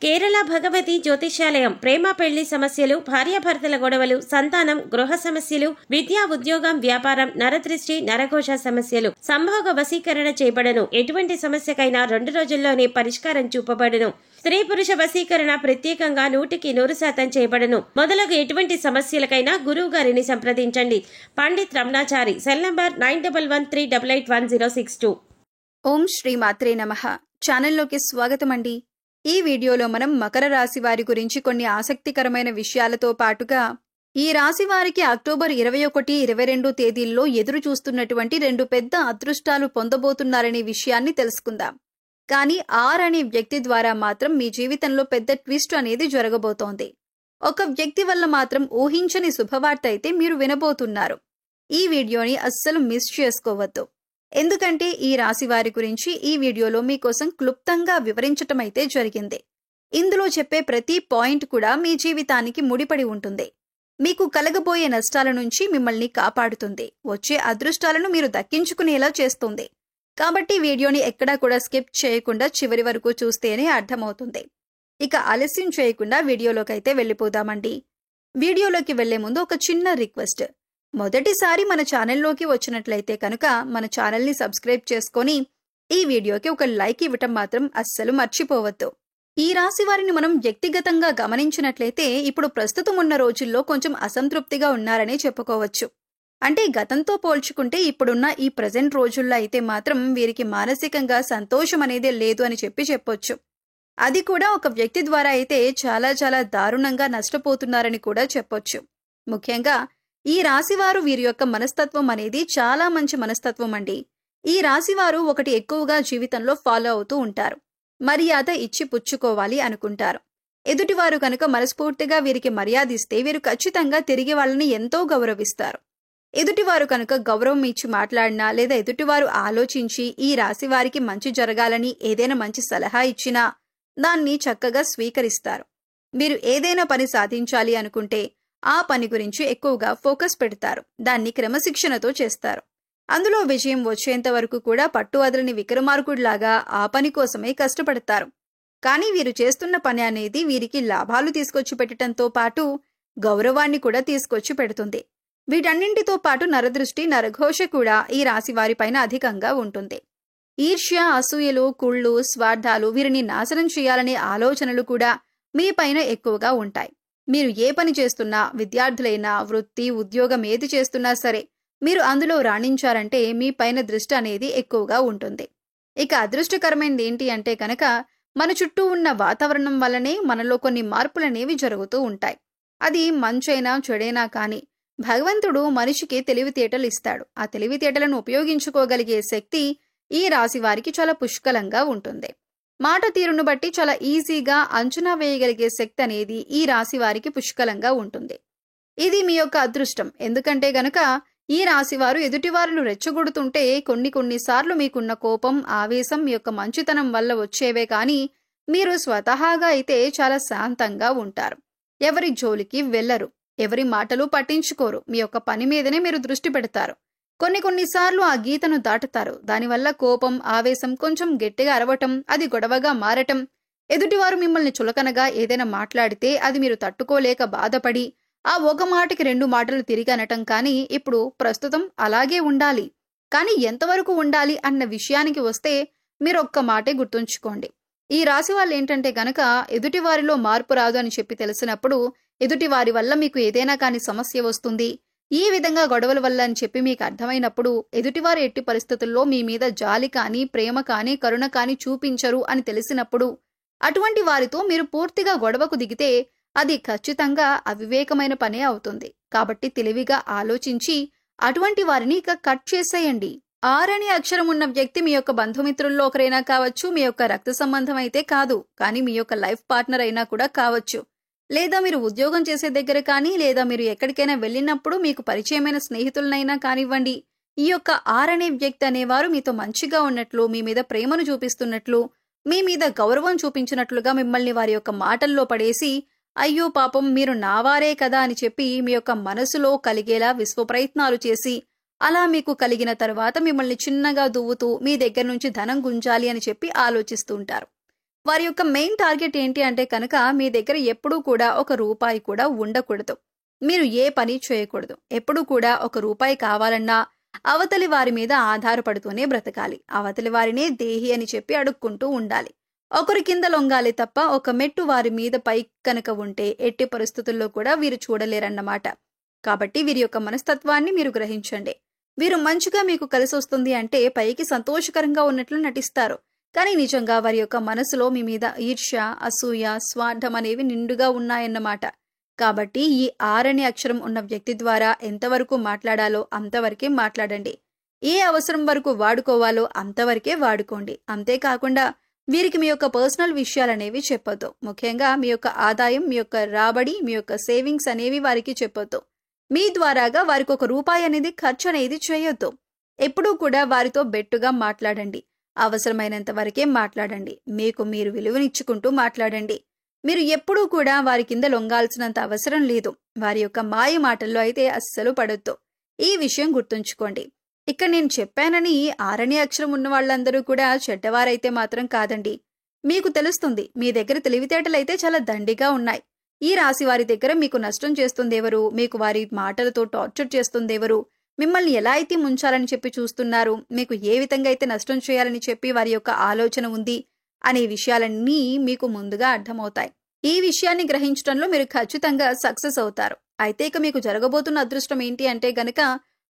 కేరళ భగవతి జ్యోతిష్యాలయం ప్రేమ పెళ్లి సమస్యలు, భార్యాభర్తల గొడవలు, సంతానం, గృహ సమస్యలు, విద్యా ఉద్యోగం, వ్యాపారం, నరదృష్టి, నరఘోష సమస్యలు, సంభోగ వశీకరణ చేయబడను. ఎటువంటి సమస్యకైనా 2 రోజుల్లోనే పరిష్కారం చూపబడును. స్త్రీ పురుష వశీకరణ ప్రత్యేకంగా 100% చేయబడును. మొదలగు ఎటువంటి సమస్యలకైనా గురువు గారిని సంప్రదించండి. పండిత్ రమణాచారి. Cell number 9113881062. ఓం శ్రీ మాత్రే నమః. ఛానల్లోకి స్వాగతం అండి. ఈ వీడియోలో మనం మకర రాశి వారి గురించి కొన్ని ఆసక్తికరమైన విషయాలతో పాటుగా ఈ రాశి వారికి అక్టోబర్ 21, 22 తేదీల్లో ఎదురు చూస్తున్నటువంటి 2 పెద్ద అదృష్టాలు పొందబోతున్నారనే విషయాన్ని తెలుసుకుందాం. కానీ ఆర్ అనే వ్యక్తి ద్వారా మాత్రం మీ జీవితంలో పెద్ద ట్విస్ట్ అనేది జరగబోతోంది. ఒక వ్యక్తి వల్ల మాత్రం ఊహించని శుభవార్త అయితే మీరు వినబోతున్నారు. ఈ వీడియోని అస్సలు మిస్ చేసుకోవద్దు. ఎందుకంటే ఈ రాశి వారి గురించి ఈ వీడియోలో మీకోసం క్లుప్తంగా వివరించటం అయితే జరిగింది. ఇందులో చెప్పే ప్రతి పాయింట్ కూడా మీ జీవితానికి ముడిపడి ఉంటుంది. మీకు కలగబోయే నష్టాల నుంచి మిమ్మల్ని కాపాడుతుంది. వచ్చే అదృష్టాలను మీరు దక్కించుకునేలా చేస్తుంది. కాబట్టి వీడియోని ఎక్కడా కూడా స్కిప్ చేయకుండా చివరి వరకు చూస్తేనే అర్థమవుతుంది. ఇక ఆలస్యం చేయకుండా వీడియోలోకైతే వెళ్ళిపోదామండి. వీడియోలోకి వెళ్లే ముందు ఒక చిన్న రిక్వెస్ట్. మొదటిసారి మన ఛానల్లోకి వచ్చినట్లయితే కనుక మన ఛానల్ని సబ్స్క్రైబ్ చేసుకొని ఈ వీడియోకి ఒక లైక్ ఇవ్వటం మాత్రం అస్సలు మర్చిపోవద్దు. ఈ రాశి వారిని మనం వ్యక్తిగతంగా గమనించినట్లయితే ఇప్పుడు ప్రస్తుతం ఉన్న రోజుల్లో కొంచెం అసంతృప్తిగా ఉన్నారనే చెప్పుకోవచ్చు. అంటే గతంతో పోల్చుకుంటే ఇప్పుడున్న ఈ ప్రజెంట్ రోజుల్లో అయితే మాత్రం వీరికి మానసికంగా సంతోషం అనేది లేదు అని చెప్పొచ్చు. అది కూడా ఒక వ్యక్తి ద్వారా అయితే చాలా చాలా దారుణంగా నష్టపోతున్నారని కూడా చెప్పొచ్చు. ముఖ్యంగా ఈ రాశివారు వీరి యొక్క మనస్తత్వం అనేది చాలా మంచి మనస్తత్వం అండి. ఈ రాశివారు ఒకటి ఎక్కువగా జీవితంలో ఫాలో అవుతూ ఉంటారు. మర్యాద ఇచ్చి పుచ్చుకోవాలి అనుకుంటారు. ఎదుటివారు కనుక మనస్ఫూర్తిగా వీరికి మర్యాద ఇస్తే వీరు ఖచ్చితంగా తిరిగి వాళ్ళని ఎంతో గౌరవిస్తారు. ఎదుటివారు కనుక గౌరవం ఇచ్చి మాట్లాడినా లేదా ఎదుటివారు ఆలోచించి ఈ రాశి వారికి మంచి జరగాలని ఏదైనా మంచి సలహా ఇచ్చినా దాన్ని చక్కగా స్వీకరిస్తారు. మీరు ఏదైనా పని సాధించాలి అనుకుంటే ఆ పని గురించి ఎక్కువగా ఫోకస్ పెడతారు. దాన్ని క్రమశిక్షణతో చేస్తారు. అందులో విజయం వచ్చేంత వరకు కూడా పట్టు వదలని విక్రమార్కుడిలాగా ఆ పని కోసమే కష్టపడతారు. కానీ వీరు చేస్తున్న పని అనేది వీరికి లాభాలు తీసుకొచ్చి పెట్టడంతో పాటు గౌరవాన్ని కూడా తీసుకొచ్చి పెడుతుంది. వీటన్నింటితో పాటు నరదృష్టి, నరఘోష కూడా ఈ రాశి వారిపైన అధికంగా ఉంటుంది. ఈర్ష్య, అసూయలు, కుళ్ళు, స్వార్థాలు వీరిని నాశనం చేయాలనే ఆలోచనలు కూడా మీ పైన ఎక్కువగా ఉంటాయి. మీరు ఏ పని చేస్తున్నా, విద్యార్థులైనా, వృత్తి, ఉద్యోగం ఏది చేస్తున్నా సరే మీరు అందులో రాణించారంటే మీ పైన దృష్టి అనేది ఎక్కువగా ఉంటుంది. ఇక అదృష్టకరమైనది ఏంటి అంటే కనుక మన చుట్టూ ఉన్న వాతావరణం వల్లనే మనలో కొన్ని మార్పులనేవి జరుగుతూ ఉంటాయి. అది మంచైనా చెడైనా కానీ భగవంతుడు మనిషికి తెలివితేటలు ఇస్తాడు. ఆ తెలివితేటలను ఉపయోగించుకోగలిగే శక్తి ఈ రాశి వారికి చాలా పుష్కలంగా ఉంటుంది. మాట తీరును బట్టి చాలా ఈజీగా అంచనా వేయగలిగే శక్తి అనేది ఈ రాశి వారికి పుష్కలంగా ఉంటుంది. ఇది మీ యొక్క అదృష్టం. ఎందుకంటే గనుక ఈ రాశివారు ఎదుటివారును రెచ్చగొడుతుంటే కొన్నిసార్లు మీకున్న కోపం, ఆవేశం మీ యొక్క మంచితనం వల్ల వచ్చేవే కానీ మీరు స్వతహాగా అయితే చాలా శాంతంగా ఉంటారు. ఎవరి జోలికి వెళ్లరు, ఎవరి మాటలు పట్టించుకోరు. మీ యొక్క పని మీదనే మీరు దృష్టి పెడతారు. కొన్నిసార్లు ఆ గీతను దాటుతారు. దానివల్ల కోపం, ఆవేశం, కొంచెం గట్టిగా అరవటం, అది గొడవగా మారటం, ఎదుటివారు మిమ్మల్ని చులకనగా ఏదైనా మాట్లాడితే అది మీరు తట్టుకోలేక బాధపడి ఆ ఒక మాటకి 2 మాటలు తిరిగి అనటం కానీ ఇప్పుడు ప్రస్తుతం అలాగే ఉండాలి. కానీ ఎంతవరకు ఉండాలి అన్న విషయానికి వస్తే మీరు ఒక్క మాటే గుర్తుంచుకోండి. ఈ రాశి వాళ్ళు ఏంటంటే గనక ఎదుటివారిలో మార్పు రాదు అని చెప్పి తెలిసినప్పుడు ఎదుటివారి వల్ల మీకు ఏదైనా కానీ సమస్య వస్తుంది, ఈ విధంగా గొడవల వల్ల అని చెప్పి మీకు అర్థమైనప్పుడు ఎదుటివారు ఎట్టి పరిస్థితుల్లో మీ మీద జాలి కానీ, ప్రేమ కానీ, కరుణ కానీ చూపించరు అని తెలిసినప్పుడు అటువంటి వారితో మీరు పూర్తిగా గొడవకు దిగితే అది ఖచ్చితంగా అవివేకమైన పనే అవుతుంది. కాబట్టి తెలివిగా ఆలోచించి అటువంటి వారిని ఇక కట్ చేసేయండి. ఆర్ అనే అక్షరం ఉన్న వ్యక్తి మీ యొక్క బంధుమిత్రుల్లో ఒకరైనా కావచ్చు, మీ యొక్క రక్త సంబంధం అయితే కాదు, కానీ మీ యొక్క లైఫ్ పార్ట్నర్ అయినా కూడా కావచ్చు. లేదా మీరు ఉద్యోగం చేసే దగ్గర కానీ, లేదా మీరు ఎక్కడికైనా వెళ్ళినప్పుడు మీకు పరిచయమైన స్నేహితులనైనా కానివ్వండి, ఈ యొక్క ఆర్ అనే వ్యక్తి అనేవారు మీతో మంచిగా ఉన్నట్లు, మీ మీద ప్రేమను చూపిస్తున్నట్లు, మీ మీద గౌరవం చూపించినట్లుగా మిమ్మల్ని వారి యొక్క మాటల్లో పడేసి అయ్యో పాపం మీరు నావారే కదా అని చెప్పి మీ యొక్క మనసులో కలిగేలా విశ్వ ప్రయత్నాలు చేసి అలా మీకు కలిగిన తర్వాత మిమ్మల్ని చిన్నగా దువ్వుతూ మీ దగ్గర నుంచి ధనం గుంజాలి అని చెప్పి ఆలోచిస్తూ ఉంటారు. వారి యొక్క మెయిన్ టార్గెట్ ఏంటి అంటే కనుక మీ దగ్గర ఎప్పుడూ కూడా ఒక రూపాయి కూడా ఉండకూడదు. మీరు ఏ పని చేయకూడదు. ఎప్పుడూ కూడా ఒక రూపాయి కావాలన్నా అవతలి వారి మీద ఆధారపడుతూనే బ్రతకాలి. అవతలి వారినే దేహి అని చెప్పి అడుక్కుంటూ ఉండాలి. ఒకరి కింద లొంగాలి తప్ప ఒక మెట్టు వారి మీద పై కనుక ఉంటే ఎట్టి పరిస్థితుల్లో కూడా వీరు చూడలేరన్నమాట. కాబట్టి వీరి యొక్క మనస్తత్వాన్ని మీరు గ్రహించండి. వీరు మంచిగా మీకు కలిసి వస్తుంది అంటే పైకి సంతోషకరంగా ఉన్నట్లు నటిస్తారు, కానీ నిజంగా వారి యొక్క మనసులో మీ మీద ఈర్ష్య, అసూయ, స్వార్థం అనేవి నిండుగా ఉన్నాయన్నమాట. కాబట్టి ఈ ఆర్ అనే అక్షరం ఉన్న వ్యక్తి ద్వారా ఎంతవరకు మాట్లాడాలో అంతవరకే మాట్లాడండి. ఏ అవసరం వరకు వాడుకోవాలో అంతవరకే వాడుకోండి. అంతేకాకుండా వీరికి మీ యొక్క పర్సనల్ విషయాలనేవి చెప్పొద్దు. ముఖ్యంగా మీ యొక్క ఆదాయం, మీ యొక్క రాబడి, మీ యొక్క సేవింగ్స్ అనేవి వారికి చెప్పొద్దు. మీ ద్వారాగా వారికి ఒక రూపాయి అనేది ఖర్చు అనేది చేయొద్దు. ఎప్పుడూ కూడా వారితో బెట్టుగా మాట్లాడండి. అవసరమైనంత వరకే మాట్లాడండి. మీకు మీరు విలువనిచ్చుకుంటూ మాట్లాడండి. మీరు ఎప్పుడూ కూడా వారి కింద లొంగాల్సినంత అవసరం లేదు. వారి యొక్క మాయ మాటల్లో అయితే అస్సలు పడొద్దు. ఈ విషయం గుర్తుంచుకోండి. ఇక్కడ నేను చెప్పానని ఆరనే అక్షరం ఉన్న వాళ్ళందరూ కూడా చెడ్డవారైతే మాత్రం కాదండి. మీకు తెలుస్తుంది, మీ దగ్గర తెలివితేటలైతే చాలా దండిగా ఉన్నాయి. ఈ రాశి వారి దగ్గర మీకు నష్టం చేస్తుందెవరు? మీకు వారి మాటలతో టార్చర్ చేస్తుందెవరు? మిమ్మల్ని ఎలా అయితే ముంచాలని చెప్పి చూస్తున్నారు, మీకు ఏ విధంగా అయితే నష్టం చేయాలని చెప్పి వారి యొక్క ఆలోచన ఉంది అనే విషయాలన్నీ మీకు ముందుగా అర్థమవుతాయి. ఈ విషయాన్ని గ్రహించడంలో మీరు ఖచ్చితంగా సక్సెస్ అవుతారు. అయితే ఇక మీకు జరగబోతున్న అదృష్టం ఏంటి అంటే గనక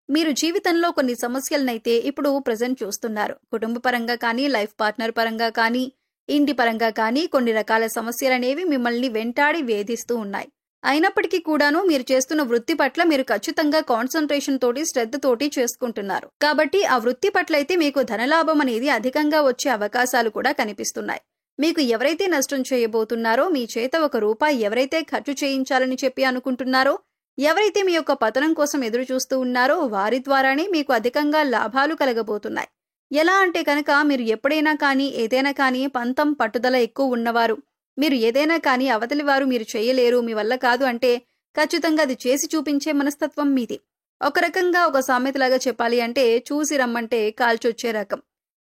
మీరు జీవితంలో కొన్ని సమస్యలనైతే ఇప్పుడు ప్రజెంట్ చూస్తున్నారు. కుటుంబ పరంగా కానీ, లైఫ్ పార్ట్నర్ పరంగా కానీ, ఇంటి పరంగా కానీ కొన్ని రకాల సమస్యలనేవి మిమ్మల్ని వెంటాడి వేధిస్తూ ఉన్నాయి. అయినప్పటికీ కూడాను మీరు చేస్తున్న వృత్తి పట్ల మీరు ఖచ్చితంగా కాన్సంట్రేషన్ తోటి, శ్రద్ధతోటి చేసుకుంటున్నారు. కాబట్టి ఆ వృత్తి పట్ల అయితే మీకు ధనలాభం అనేది అధికంగా వచ్చే అవకాశాలు కూడా కనిపిస్తున్నాయి. మీకు ఎవరైతే నష్టం చేయబోతున్నారో, మీ చేత ఒక రూపాయి ఎవరైతే ఖర్చు చేయించాలని చెప్పి అనుకుంటున్నారో, ఎవరైతే మీ యొక్క పతనం కోసం ఎదురు చూస్తూ ఉన్నారో వారి ద్వారానే మీకు అధికంగా లాభాలు కలగబోతున్నాయి. ఎలా అంటే కనుక మీరు ఎప్పుడైనా కానీ, ఏదైనా కానీ పంతం, పట్టుదల ఎక్కువ ఉన్నవారు. మీరు ఏదైనా కానీ అవతలి వారు మీరు చేయలేరు, మీ వల్ల కాదు అంటే ఖచ్చితంగా అది చేసి చూపించే మనస్తత్వం మీది. ఒక రకంగా ఒక సామెతలాగా చెప్పాలి అంటే చూసి రమ్మంటే కాల్చొచ్చే రకం.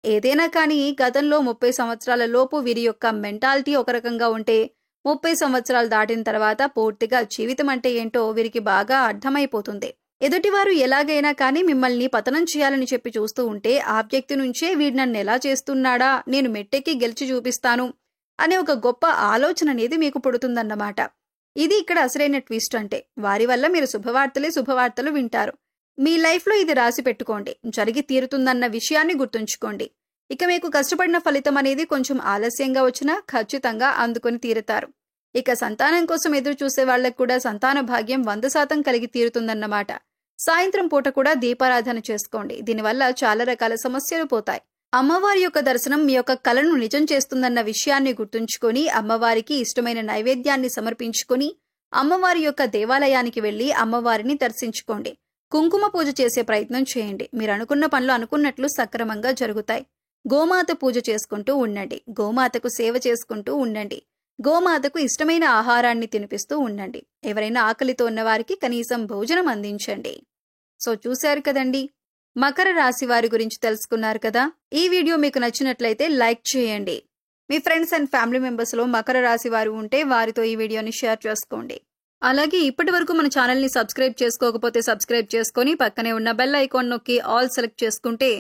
ఏదైనా కానీ గతంలో 30 సంవత్సరాల లోపు వీరి యొక్క మెంటాలిటీ ఒక రకంగా ఉంటే 30 సంవత్సరాలు దాటిన తర్వాత పూర్తిగా జీవితం అంటే ఏంటో వీరికి బాగా అర్థమైపోతుంది. ఎదుటివారు ఎలాగైనా కానీ మిమ్మల్ని పతనం చేయాలని చెప్పి చూస్తూ ఉంటే ఆ వ్యక్తి నుంచే వీడు నన్ను ఎలా చేస్తున్నాడా, నేను మెట్టెక్కి గెలిచి చూపిస్తాను అనే ఒక గొప్ప ఆలోచన అనేది మీకు పుడుతుందన్నమాట. ఇది ఇక్కడ అసలైన ట్విస్ట్ అంటే. వారి వల్ల మీరు శుభవార్తలు వింటారు. మీ లైఫ్లో ఇది రాసి పెట్టుకోండి. జరిగి తీరుతుందన్న విషయాన్ని గుర్తుంచుకోండి. ఇక మీకు కష్టపడిన ఫలితం అనేది కొంచెం ఆలస్యంగా వచ్చినా ఖచ్చితంగా అందుకొని తీరుతారు. ఇక సంతానం కోసం ఎదురు చూసే వాళ్లకు కూడా సంతాన భాగ్యం 100% కలిగి తీరుతుందన్నమాట. సాయంత్రం పూట కూడా దీపారాధన చేసుకోండి. దీనివల్ల చాలా రకాల సమస్యలు పోతాయి. అమ్మవారి యొక్క దర్శనం మీ యొక్క కలను నిజం చేస్తుందన్న విషయాన్ని గుర్తుంచుకొని అమ్మవారికి ఇష్టమైన నైవేద్యాన్ని సమర్పించుకొని అమ్మవారి యొక్క దేవాలయానికి వెళ్లి అమ్మవారిని దర్శించుకోండి. కుంకుమ పూజ చేసే ప్రయత్నం చేయండి. మీరు అనుకున్న పనులు అనుకున్నట్లు సక్రమంగా జరుగుతాయి. గోమాత పూజ చేసుకుంటూ ఉండండి. గోమాతకు సేవ చేసుకుంటూ ఉండండి. గోమాతకు ఇష్టమైన ఆహారాన్ని తినిపిస్తూ ఉండండి. ఎవరైనా ఆకలితో ఉన్నవారికి కనీసం భోజనం అందించండి. సో చూశారు కదండి, మకర రాశి వారి గురించి తెలుసుకున్నారు కదా. ఈ వీడియో మీకు నచ్చినట్లయితే లైక్ చేయండి. మీ ఫ్రెండ్స్ అండ్ ఫ్యామిలీ మెంబర్స్ లో మకర రాశి వారు ఉంటే వారితో ఈ వీడియోని షేర్ చేసుకోండి. అలాగే ఇప్పటి వరకు మన ఛానల్ ని సబ్స్క్రైబ్ చేసుకోకపోతే సబ్స్క్రైబ్ చేసుకొని పక్కనే ఉన్న బెల్ ఐకాన్ నొక్కి ఆల్ సెలెక్ట్ చేసుకుంటే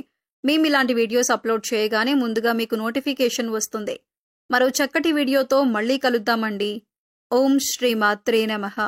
మేము ఇలాంటి వీడియోస్ అప్లోడ్ చేయగానే ముందుగా మీకు నోటిఫికేషన్ వస్తుంది. మరో చక్కటి వీడియోతో మళ్ళీ కలుద్దామండి. ఓం శ్రీ మాత్రే నమః.